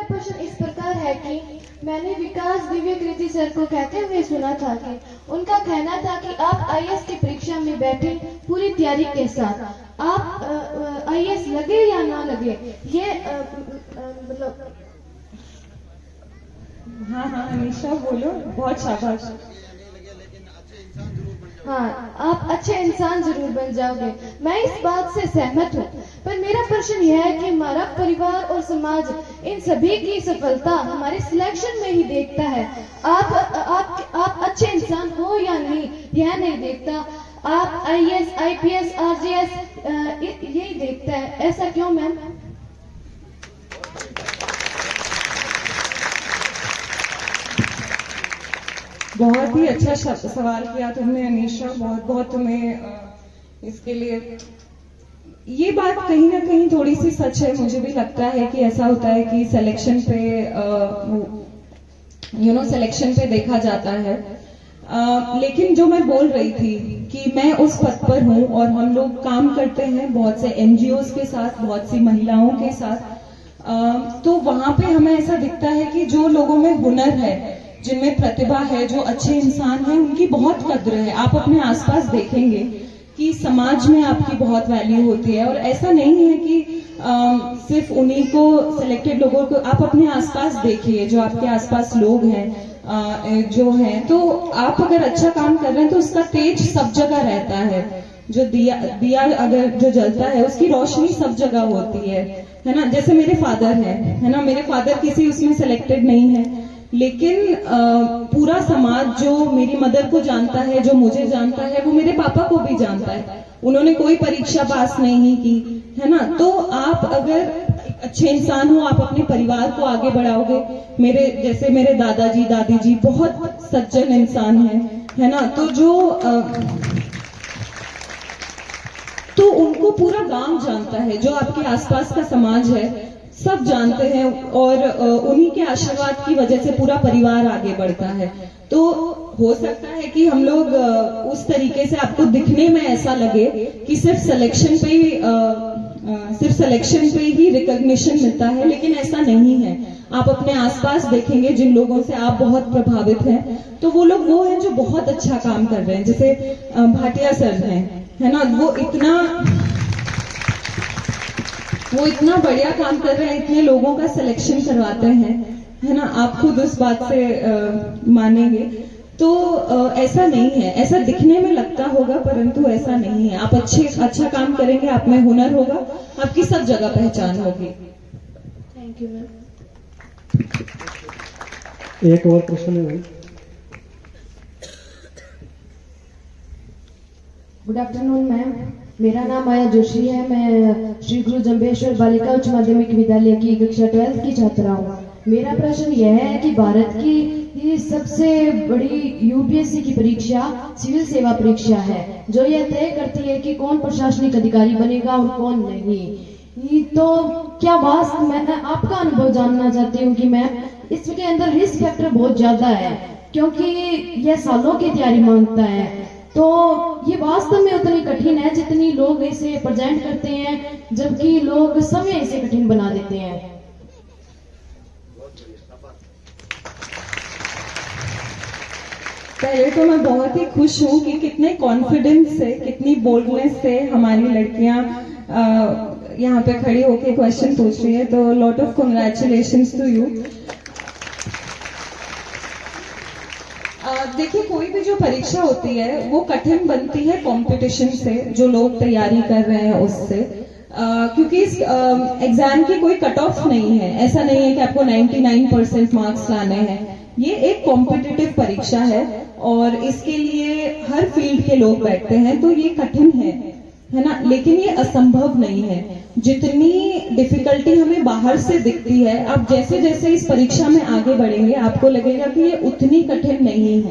प्रश्न इस प्रकार है कि मैंने विकास दिव्य कृति सर को कहते हुए सुना था कि उनका कहना था कि आप आईएएस की परीक्षा में बैठे पूरी तैयारी के साथ, आप आईएएस लगे या ना लगे, ये मतलब। हाँ अनीशा बोलो, बहुत शाबाश। हाँ, आप अच्छे इंसान जरूर बन जाओगे, मैं इस बात से सहमत हूँ। पर मेरा प्रश्न यह है कि हमारा परिवार और समाज इन सभी की सफलता हमारे सिलेक्शन में ही देखता है। आप अच्छे इंसान हो या नहीं यह नहीं देखता, आप आईएएस, आईपीएस, आरजीएस यही देखता है। ऐसा क्यों मैम? बहुत ही अच्छा सवाल किया तुमने अनीशा, बहुत बहुत तुम्हें इसके लिए। ये बात कहीं ना कहीं थोड़ी सी सच है, मुझे भी लगता है कि ऐसा होता है कि सिलेक्शन पे देखा जाता है। लेकिन जो मैं बोल रही थी कि मैं उस पद पर हूँ और हम लोग काम करते हैं बहुत से एनजीओज के साथ, बहुत सी महिलाओं के साथ, तो वहां पे हमें ऐसा दिखता है कि जो लोगों में हुनर है, जिनमें प्रतिभा है, जो अच्छे इंसान हैं, उनकी बहुत कद्र है। आप अपने आसपास देखेंगे कि समाज में आपकी बहुत वैल्यू होती है, और ऐसा नहीं है कि सिर्फ उन्हीं को, सिलेक्टेड लोगों को। आप अपने आसपास देखिए, जो आपके आसपास लोग हैं जो हैं, तो आप अगर अच्छा काम कर रहे हैं तो उसका तेज सब जगह रहता है। जो दिया अगर जो जलता है उसकी रोशनी सब जगह होती है ना। जैसे मेरे फादर है ना, मेरे फादर किसी उसमें सिलेक्टेड नहीं है, लेकिन पूरा समाज जो मेरी मदर को जानता है, जो मुझे जानता है, वो मेरे पापा को भी जानता है। उन्होंने कोई परीक्षा पास नहीं की, है ना। तो आप अगर अच्छे इंसान हो, आप अपने परिवार को आगे बढ़ाओगे। जैसे मेरे दादाजी दादी जी बहुत सज्जन इंसान है ना। तो उनको पूरा गांव जानता है, जो आपके आसपास का समाज है सब जानते हैं, और उन्हीं के आशीर्वाद की वजह से पूरा परिवार आगे बढ़ता है। तो हो सकता है कि हम लोग उस तरीके से, आपको दिखने में ऐसा लगे कि सिर्फ सिलेक्शन पे ही रिकॉग्निशन मिलता है, लेकिन ऐसा नहीं है। आप अपने आसपास देखेंगे जिन लोगों से आप बहुत प्रभावित हैं, तो वो लोग वो हैं जो बहुत अच्छा काम कर रहे हैं। जैसे भाटिया सर हैं, है ना, वो इतना बढ़िया काम कर रहे हैं, इतने लोगों का सिलेक्शन करवाते हैं, है ना। आप खुद उस बात से मानेंगे। तो ऐसा नहीं है, ऐसा दिखने में लगता होगा परंतु ऐसा नहीं है। आप अच्छा काम करेंगे, आप में हुनर होगा, आपकी सब जगह पहचान होगी। Thank you ma'am. एक और प्रश्न है भाई। गुड आफ्टरनून मैम, मेरा नाम माया जोशी है। मैं श्री गुरु जंबेश्वर बालिका उच्च माध्यमिक विद्यालय की कक्षा 12 की छात्रा हूँ। मेरा प्रश्न यह है कि भारत की ये सबसे बड़ी यूपीएससी की परीक्षा सिविल सेवा परीक्षा है, जो यह तय करती है कि कौन प्रशासनिक अधिकारी बनेगा और कौन नहीं। तो क्या वास्तव में आपका अनुभव जानना चाहती हूँ कि मैम इसके अंदर रिस्क फैक्टर बहुत ज्यादा है, क्योंकि यह सालों की तैयारी मांगता है। तो ये वास्तव में उतनी कठिन है जितनी लोग इसे प्रेजेंट करते हैं, जबकि लोग समय इसे कठिन बना देते हैं। पहले तो मैं बहुत ही खुश हूँ कि कितने कॉन्फिडेंस से, कितनी बोल्डनेस से हमारी लड़कियां यहाँ पे खड़ी होके क्वेश्चन पूछ रही है। तो lot of congratulations to you. देखिए, कोई भी जो परीक्षा होती है वो कठिन बनती है कंपटीशन से, जो लोग तैयारी कर रहे हैं उससे, क्योंकि इस एग्जाम की कोई कट ऑफ नहीं है। ऐसा नहीं है कि आपको 99% मार्क्स लाने हैं। ये एक कॉम्पिटिटिव परीक्षा है और इसके लिए हर फील्ड के लोग बैठते हैं, तो ये कठिन है ना, लेकिन ये असंभव नहीं है। जितनी डिफिकल्टी हमें बाहर से दिखती है, आप जैसे जैसे इस परीक्षा में आगे बढ़ेंगे आपको लगेगा कि ये उतनी कठिन नहीं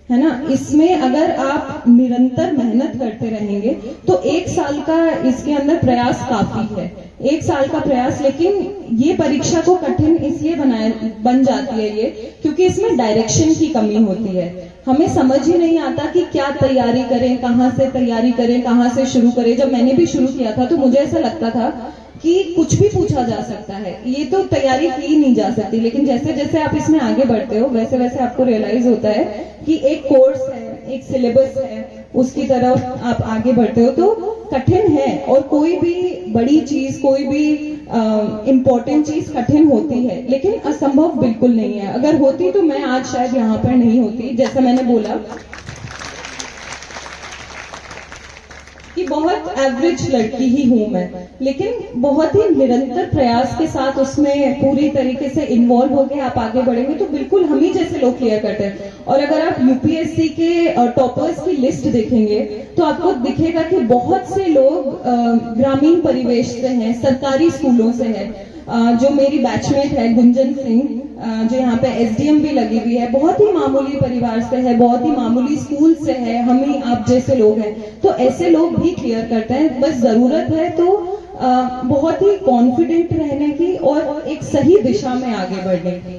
है ना। इसमें अगर आप निरंतर मेहनत करते रहेंगे तो 1 साल का इसके अंदर प्रयास काफी है, 1 साल का प्रयास। लेकिन ये परीक्षा को कठिन इसलिए बन जाती है ये, क्योंकि इसमें डायरेक्शन की कमी होती है। हमें समझ ही नहीं आता कि क्या तैयारी करें, कहाँ से तैयारी करें, कहाँ से शुरू करें। जब मैंने भी शुरू किया था तो मुझे ऐसा लगता था कि कुछ भी पूछा जा सकता है, ये तो तैयारी की नहीं जा सकती, लेकिन जैसे जैसे आप इसमें आगे बढ़ते हो वैसे वैसे आपको रियलाइज होता है कि एक कोर्स है, एक सिलेबस है, उसकी तरफ आप आगे बढ़ते हो तो कठिन है। और कोई भी बड़ी चीज, कोई भी इम्पोर्टेंट चीज कठिन होती है, लेकिन असंभव बिल्कुल नहीं है। अगर होती तो मैं आज शायद यहाँ पर नहीं होती। जैसा मैंने बोला कि बहुत एवरेज लड़की ही हूं मैं, लेकिन बहुत ही निरंतर प्रयास के साथ उसमें पूरी तरीके से इन्वॉल्व होकर आप आगे बढ़ेंगे तो बिल्कुल हम ही जैसे लोग क्लियर करते हैं। और अगर आप यूपीएससी के टॉपर्स की लिस्ट देखेंगे तो आपको दिखेगा कि बहुत से लोग ग्रामीण परिवेश से हैं, सरकारी स्कूलों से हैं। जो मेरी बैचमेट है गुंजन सिंह, जो यहाँ पे एसडीएम भी लगी हुई है, बहुत ही मामूली परिवार से है, बहुत ही मामूली स्कूल से है, हम ही आप जैसे लोग हैं। तो ऐसे लोग भी क्लियर करते हैं, बस जरूरत है तो बहुत ही कॉन्फिडेंट रहने की और एक सही दिशा में आगे बढ़ने की।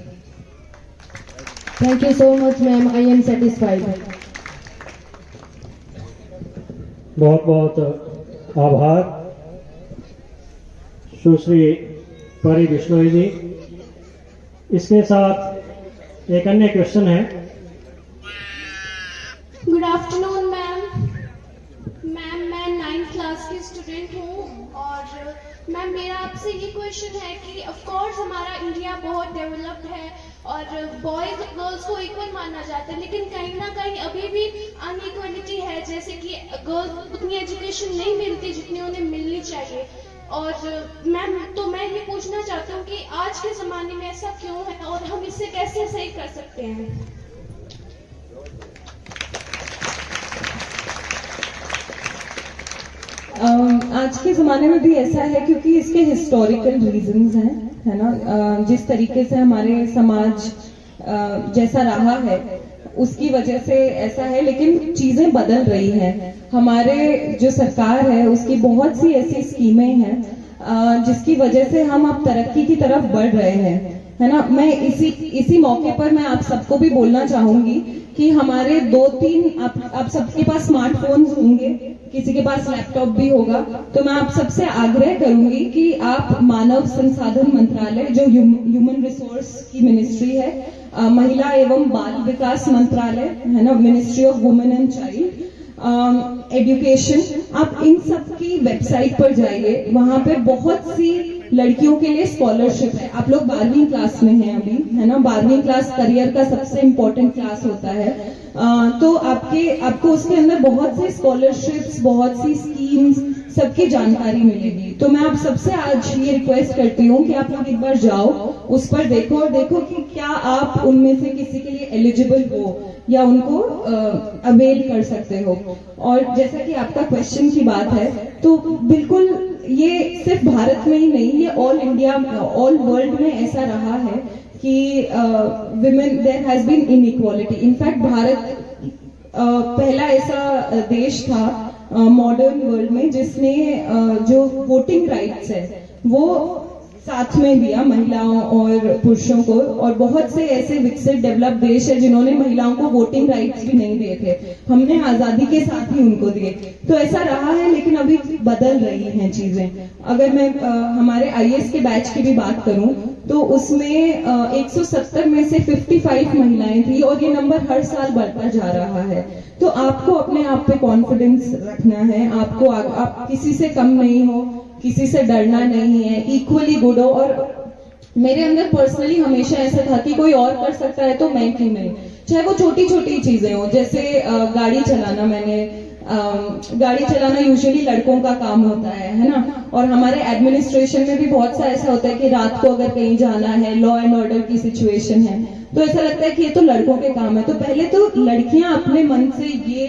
Thank you so much ma'am, I am satisfied. बहुत बहुत आभार सुश्री परी बिश्नोई जी। इसके साथ एक अन्य क्वेश्चन है। Good afternoon ma'am. मैम मैं 9th क्लास की स्टूडेंट हूँ और मैम मेरा आपसे ये क्वेश्चन है कि ऑफ कोर्स हमारा इंडिया बहुत डेवलप्ड है और बॉयज गर्ल्स को इक्वल माना जाता है, लेकिन कहीं ना कहीं अभी भी अनइक्वलिटी है, जैसे कि गर्ल्स उतनी एजुकेशन नहीं मिलती जितनी उन्हें मिलनी चाहिए। और मैम तो मैं ये पूछना चाहती हूँ कि आज के ज़माने में ऐसा क्यों है और हम इसे कैसे सही कर सकते हैं? आज के ज़माने में भी ऐसा है क्योंकि इसके हिस्टोरिकल रीजंस हैं, है ना। जिस तरीके से हमारे समाज जैसा रहा है उसकी वजह से ऐसा है, लेकिन चीजें बदल रही हैं। हमारे जो सरकार है उसकी बहुत सी ऐसी स्कीमें हैं जिसकी वजह से हम अब तरक्की की तरफ बढ़ रहे हैं, है ना। मैं इसी मौके पर मैं आप सबको भी बोलना चाहूंगी कि हमारे 2-3 आप सबके पास स्मार्टफोन्स होंगे, किसी के पास लैपटॉप भी होगा, तो मैं आप सबसे आग्रह करूंगी कि आप मानव संसाधन मंत्रालय, जो ह्यूमन रिसोर्स की मिनिस्ट्री है, महिला एवं बाल विकास मंत्रालय है ना, ministry of women and child, education, आप इन सब की वेबसाइट पर जाइए। वहां पे बहुत सी लड़कियों के लिए स्कॉलरशिप है। आप लोग 12वीं क्लास में हैं अभी, है ना। 12वीं क्लास करियर का सबसे इम्पोर्टेंट क्लास होता है। तो आपको उसके अंदर बहुत से स्कॉलरशिप्स, बहुत सी स्कीम्स, सबकी जानकारी मिलेगी। तो मैं आप सबसे आज ये रिक्वेस्ट करती हूँ कि आप लोग एक बार जाओ, उस पर देखो और देखो कि क्या आप उनमें से किसी के लिए एलिजिबल हो या उनको अवेल कर सकते हो। और जैसा कि आपका क्वेश्चन की बात है, तो बिल्कुल ये सिर्फ भारत में ही नहीं, ये ऑल इंडिया, ऑल वर्ल्ड में ऐसा रहा है कि women, there has been inequality. In fact Bharat पहला ऐसा देश था मॉडर्न वर्ल्ड में जिसने जो वोटिंग राइट्स है वो साथ में दिया महिलाओं और पुरुषों को। और बहुत से ऐसे विकसित डेवलप देश है जिन्होंने महिलाओं को वोटिंग राइट्स भी नहीं दिए थे, हमने आजादी के साथ ही उनको दिए। तो ऐसा रहा है, लेकिन अभी बदल रही हैं चीजें। अगर मैं हमारे आईएएस के बैच की भी बात करूं तो उसमें 170 में से 55 महिलाएं थी और ये नंबर हर साल बढ़ता जा रहा है। तो आपको अपने आप पे कॉन्फिडेंस रखना है, आपको आप किसी से कम नहीं हो, किसी से डरना नहीं है, इक्वली गुड हो। और मेरे अंदर पर्सनली हमेशा ऐसा था कि कोई और कर सकता है तो मैं क्यों नहीं, चाहे वो छोटी छोटी चीजें हो। जैसे गाड़ी चलाना यूजुअली लड़कों का काम होता है ना। और हमारे एडमिनिस्ट्रेशन में भी बहुत सा ऐसा होता है कि रात को अगर कहीं जाना है, लॉ एंड ऑर्डर की सिचुएशन है, तो ऐसा लगता है कि ये तो लड़कों के काम है। तो पहले तो लड़कियां अपने मन से ये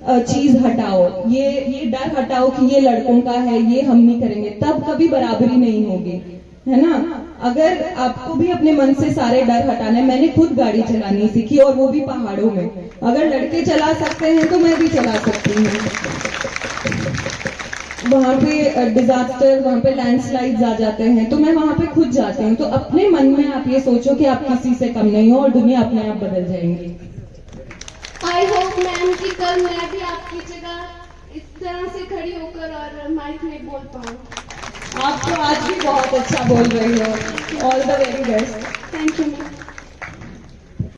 चीज हटाओ, ये डर हटाओ कि ये लड़कों का है, ये हम नहीं करेंगे, तब कभी बराबरी नहीं होगी, है ना। अगर आपको भी अपने मन से सारे डर हटाना है, मैंने खुद गाड़ी चलानी सीखी और वो भी पहाड़ों में। अगर लड़के चला सकते हैं तो मैं भी चला सकती हूँ। वहां पे डिजास्टर, वहां पे लैंडस्लाइड्स आ जाते हैं तो मैं वहां पे खुद जाती हूँ। तो अपने मन में आप ये सोचो कि आप किसी से कम नहीं हो और दुनिया अपने आप बदल जाएंगी। आई होप मैम कि कल मैं भी आपकी जगह इस तरह से खड़ी होकर और माइक में बोल पाऊँ। आप तो आज भी बहुत अच्छा बोल रही हो। All the very best.